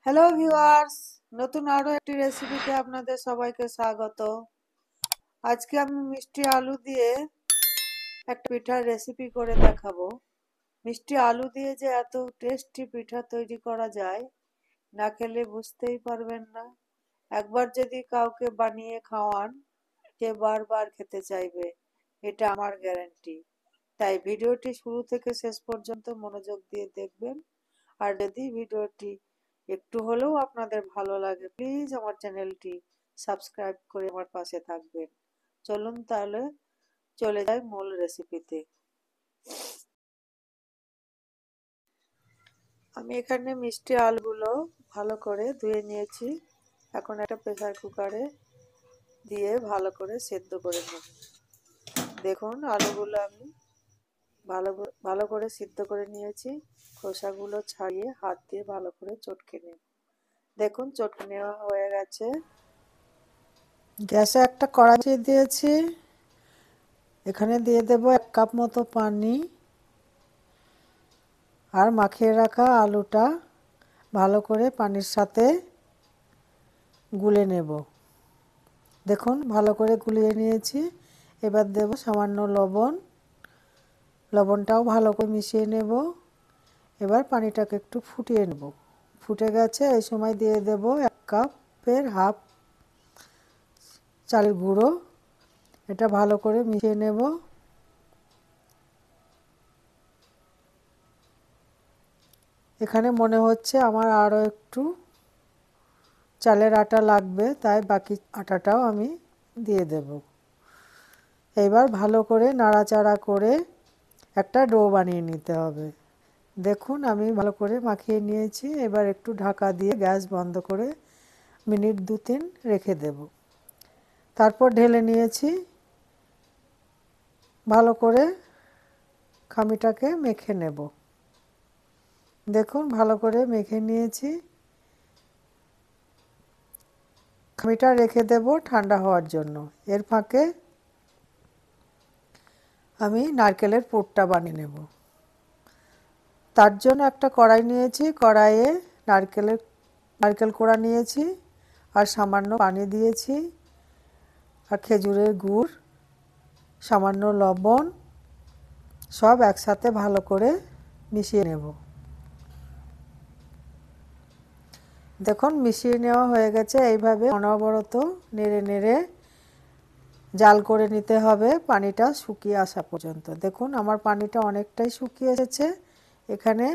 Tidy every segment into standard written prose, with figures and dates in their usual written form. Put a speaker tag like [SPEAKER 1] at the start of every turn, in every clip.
[SPEAKER 1] Hello viewers, নতুন আরো একটি রেসিপিতে আপনাদের সবাইকে স্বাগত। আজকে আমি মিষ্টি আলু দিয়ে একটা পিঠার রেসিপি করে দেখাবো। মিষ্টি আলু দিয়ে যে এত টেস্টি পিঠা তৈরি করা যায়, না খেলে বুঝতেই পারবেন না। একবার যদি কাউকে বানিয়ে খাওয়ান, সে বারবার খেতে চাইবে, এটা আমার গ্যারান্টি। তাই ভিডিওটি শুরু থেকে শেষ পর্যন্ত মনোযোগ দিয়ে দেখবেন। আর যদি ভিডিওটি একটু হলেও আপনাদের ভালো লাগে, প্লিজ আমার চ্যানেলটি সাবস্ক্রাইব করে আমার পাশে থাকবেন। চলুন তাহলে চলে যাই মূল রেসিপিতে। আমি এখানে মিষ্টি আলুগুলো ভালো করে ধুয়ে নিয়েছি। এখন একটা প্রেসার কুকারে দিয়ে ভালো করে সেদ্ধ করে নেব। দেখুন আলুগুলো আমি ভালো করে সিদ্ধ করে নিয়েছি। খোসাগুলো ছাড়িয়ে হাত দিয়ে ভালো করে চটকে নেব। দেখুন চটকে নেওয়া হয়ে গেছে। গ্যাসে একটা কড়াই দিয়েছি। এখানে দিয়ে দেব 1 কাপ মতো পানি আর মাখিয়ে রাখা আলুটা ভালো করে পানির সাথে গুলে নেব। দেখুন ভালো করে গুলিয়ে নিয়েছি। এবার দেব সামান্য লবণ। লবণটাও ভালো করে মিশিয়ে নেব। এবার পানিটাকে একটু ফুটিয়ে নেব। ফুটে গেছে, এই সময় দিয়ে দেব 1 কাপের হাফ চালের গুঁড়ো। এটা ভালো করে মিশিয়ে নেব। এখানে মনে হচ্ছে আমার আরও একটু চালের আটা লাগবে, তাই বাকি আটাটাও আমি দিয়ে দেব। এবার ভালো করে নাড়াচাড়া করে একটা ডো বানিয়ে নিতে হবে। দেখুন আমি ভালো করে মাখিয়ে নিয়েছি। এবার একটু ঢাকা দিয়ে গ্যাস বন্ধ করে মিনিট 2-3 রেখে দেব। তারপর ঢেলে নিয়েছি। ভালো করে খামিটাকে মেখে নেব। দেখুন ভালো করে মেখে নিয়েছি। খামিটা রেখে দেব ঠান্ডা হওয়ার জন্য। এর ফাঁকে আমি নারকেলের পুরটা বানিয়ে নেব। তার জন্য একটা কড়াই নিয়েছি। কড়াইয়ে নারকেল কোড়া নিয়েছি আর সামান্য পানি দিয়েছি আর খেজুরের গুড়, সামান্য লবণ, সব একসাথে ভালো করে মিশিয়ে নেব। দেখুন মিশিয়ে নেওয়া হয়ে গেছে। এইভাবে অনবরত নেড়ে নেড়ে জাল করে নিতে হবে পানিটা শুকিয়ে আসা পর্যন্ত। দেখুন আমার পানিটা অনেকটাই শুকিয়ে এসেছে। এখানে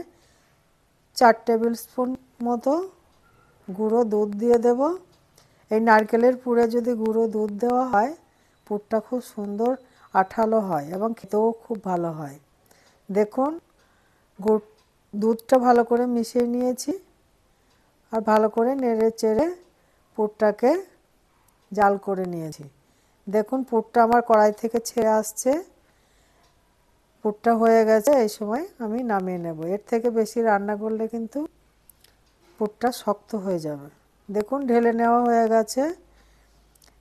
[SPEAKER 1] 4 টেবিল স্পুন মতো গুঁড়ো দুধ দিয়ে দেব। এই নারকেলের পুরে যদি গুঁড়ো দুধ দেওয়া হয়, পুরটা খুব সুন্দর আঠালো হয় এবং খেতেও খুব ভালো হয়। দেখুন দুধটা ভালো করে মিশিয়ে নিয়েছি আর ভালো করে নেড়ে চেড়ে পুরটাকে জাল করে নিয়েছি। দেখুন পুরটা আমার কড়াই থেকে ছেড়ে আসছে। পুরটা হয়ে গেছে। এই সময় আমি নামিয়ে নেব। এর থেকে বেশি রান্না করলে কিন্তু পুরটা শক্ত হয়ে যাবে। দেখুন ঢেলে নেওয়া হয়ে গেছে।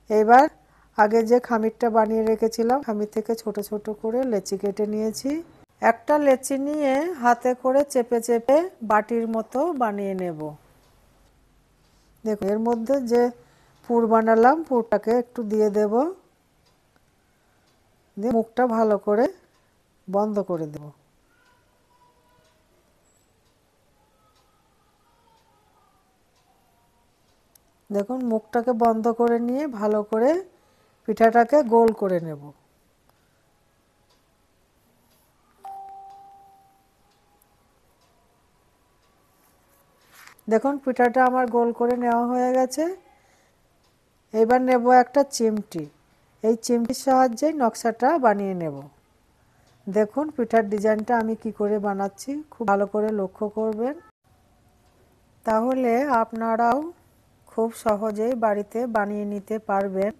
[SPEAKER 1] এবার আগে যে খামিরটা বানিয়ে রেখেছিলাম, খামির থেকে ছোট ছোট করে লেচি কেটে নিয়েছি। একটা লেচি নিয়ে হাতে করে চেপে চেপে বাটির মতো বানিয়ে নেব। দেখুন এর মধ্যে যে পুর বানালাম, পুরটাকে একটু দিয়ে দেব। দিয়ে মুখটা ভালো করে বন্ধ করে দেব। দেখুন মুখটাকে বন্ধ করে নিয়ে ভালো করে পিঠাটাকে গোল করে নেব। দেখুন পিঠাটা আমার গোল করে নেওয়া হয়ে গেছে। এবার নেব একটা চিমটি। এই চিমটির সাহায্যে নকশাটা বানিয়ে নেব। দেখুন পিঠার ডিজাইনটা আমি কি করে বানাচ্ছি, খুব ভালো করে লক্ষ্য করবেন। তাহলে আপনারাও খুব সহজেই বাড়িতে বানিয়ে নিতে পারবেন।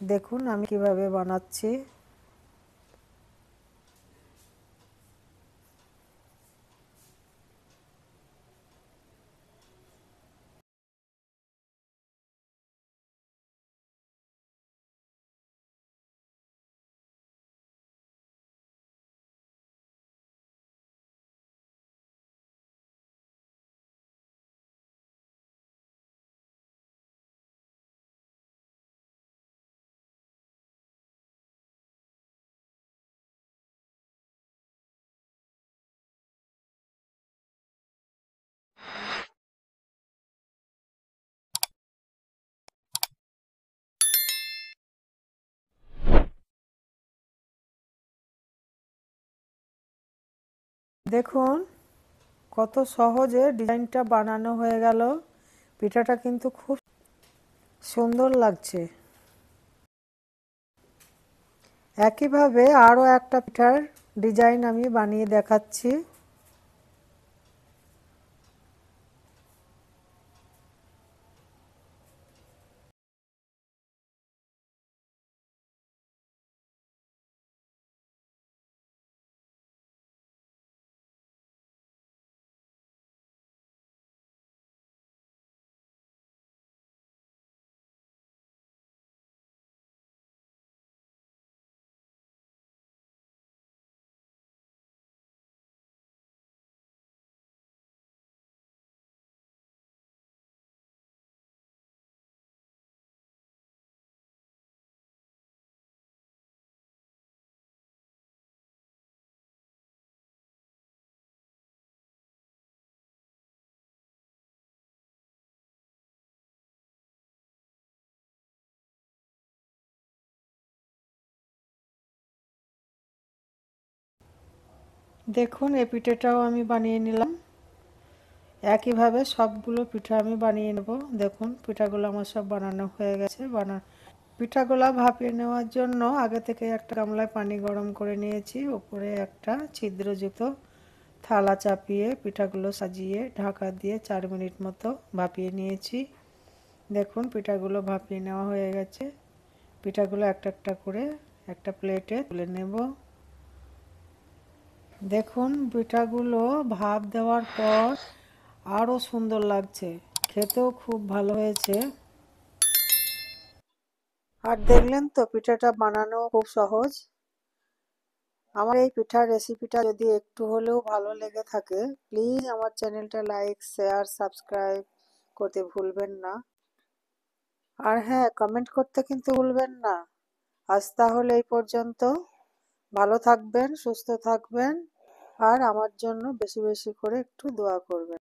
[SPEAKER 1] দেখুন আমি কিভাবে বানাচ্ছি। দেখুন কত সহজে ডিজাইনটা বানানো হয়ে গেল। পিঠাটা কিন্তু খুব সুন্দর লাগছে। একইভাবে আরও একটা পিঠার ডিজাইন আমি বানিয়ে দেখাচ্ছি। দেখুন এই পিঠাটাও আমি বানিয়ে নিলাম। একইভাবে সবগুলো পিঠা আমি বানিয়ে নেব। দেখুন পিঠাগুলো আমার সব বানানো হয়ে গেছে। পিঠাগুলো ভাপিয়ে নেওয়ার জন্য আগে থেকে একটা গামলায় পানি গরম করে নিয়েছি। উপরে একটা ছিদ্রযুক্ত থালা চাপিয়ে পিঠাগুলো সাজিয়ে ঢাকা দিয়ে 4 মিনিট মতো ভাপিয়ে নিয়েছি। দেখুন পিঠাগুলো ভাপিয়ে নেওয়া হয়ে গেছে। পিঠাগুলো একটা একটা করে একটা প্লেটে তুলে নেব। দেখুন পিঠাগুলো ভাপ দেওয়ার পর আরও সুন্দর লাগছে, খেতেও খুব ভালো হয়েছে। আর দেখলেন তো পিঠাটা বানানো খুব সহজ। আমার এই পিঠার রেসিপিটা যদি একটু হলেও ভালো লেগে থাকে, প্লিজ আমার চ্যানেলটা লাইক, শেয়ার, সাবস্ক্রাইব করতে ভুলবেন না। আর হ্যাঁ, কমেন্ট করতে কিন্তু ভুলবেন না। আজ তাহলে এই পর্যন্ত। ভালো থাকবেন, সুস্থ থাকবেন, আর আমার জন্য বেশি বেশি করে একটু দোয়া করবেন।